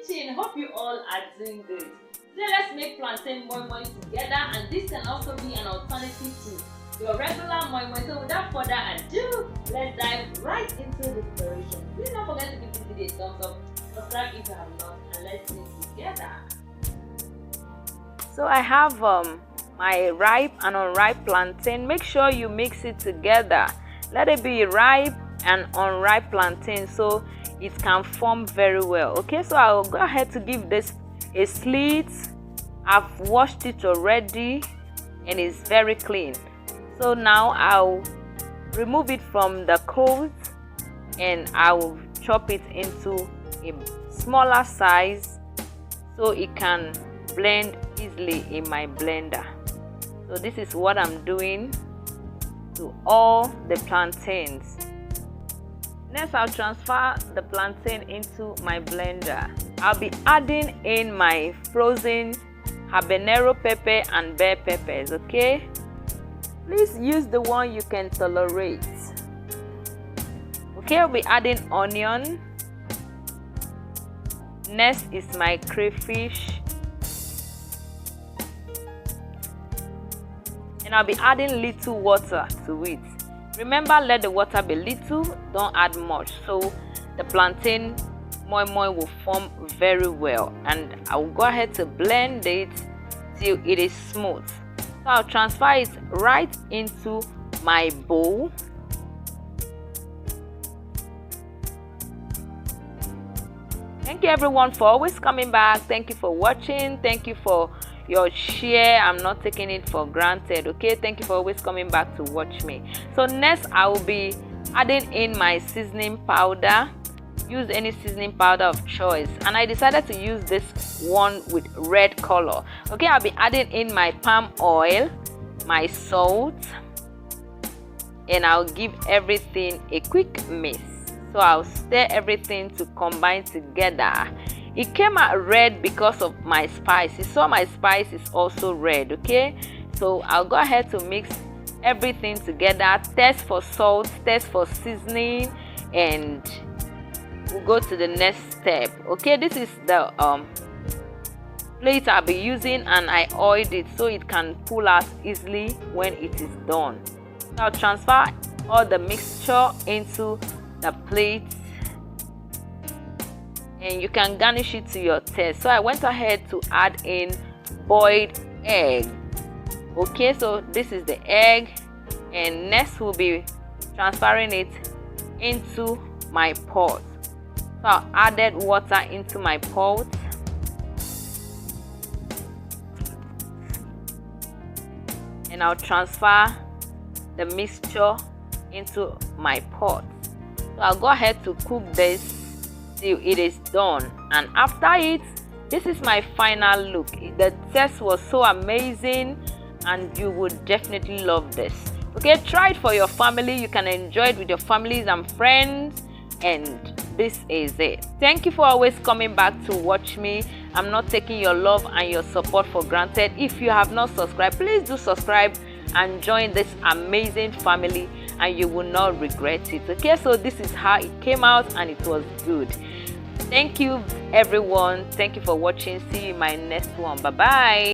kitchen. Hope you all are doing good. Today let's make plantain moi moi together, and this can also be an alternative to your regular moi moi. So without further ado, let's dive right into the preparation. Please don't forget to give this video a thumbs up, subscribe if you have not, and let's do it together. So I have my ripe and unripe plantain. Make sure you mix it together. Let it be ripe and unripe plantain so it can form very well. Okay, so I'll go ahead to give this a slit. I've washed it already and it's very clean. So now I'll remove it from the coat and I'll chop it into a smaller size so it can blend easily in my blender. So this is what I'm doing to all the plantains. Next, I'll transfer the plantain into my blender. I'll be adding in my frozen habanero pepper and bell peppers, okay? Please use the one you can tolerate. Okay, I'll be adding onion. Next is my crayfish. And I'll be adding little water to it. Remember, let the water be little, don't add much, so the plantain moi moi will form very well. And I will go ahead to blend it till it is smooth. So I'll transfer it right into my bowl. Thank you everyone for always coming back. Thank you for watching. Thank you for your share. I'm not taking it for granted. Okay, thank you for always coming back to watch me. So next I will be adding in my seasoning powder. Use any seasoning powder of choice, and I decided to use this one with red color. Okay, I'll be adding in my palm oil, my salt, and I'll give everything a quick mix. So I'll stir everything to combine together. It came out red because of my spice. You saw my spice is also red. Okay, so I'll go ahead to mix everything together, test for salt, test for seasoning, and we'll go to the next step. Okay, this is the plate I'll be using, and I oiled it so it can pull out easily when it is done. So I'll transfer all the mixture into the plate, and you can garnish it to your taste. So I went ahead to add in boiled egg. Okay, so this is the egg, and next we'll be transferring it into my pot. So I added water into my pot, and I'll transfer the mixture into my pot. So I'll go ahead to cook this till it is done, and after it, this is my final look. The taste was so amazing and you would definitely love this. Okay, try it for your family. You can enjoy it with your families and friends, and this is it. Thank you for always coming back to watch me. I'm not taking your love and your support for granted. If you have not subscribed, please do subscribe and join this amazing family, and you will not regret it. Okay, so this is how it came out, and it was good. Thank you everyone. Thank you for watching. See you in my next one. Bye bye.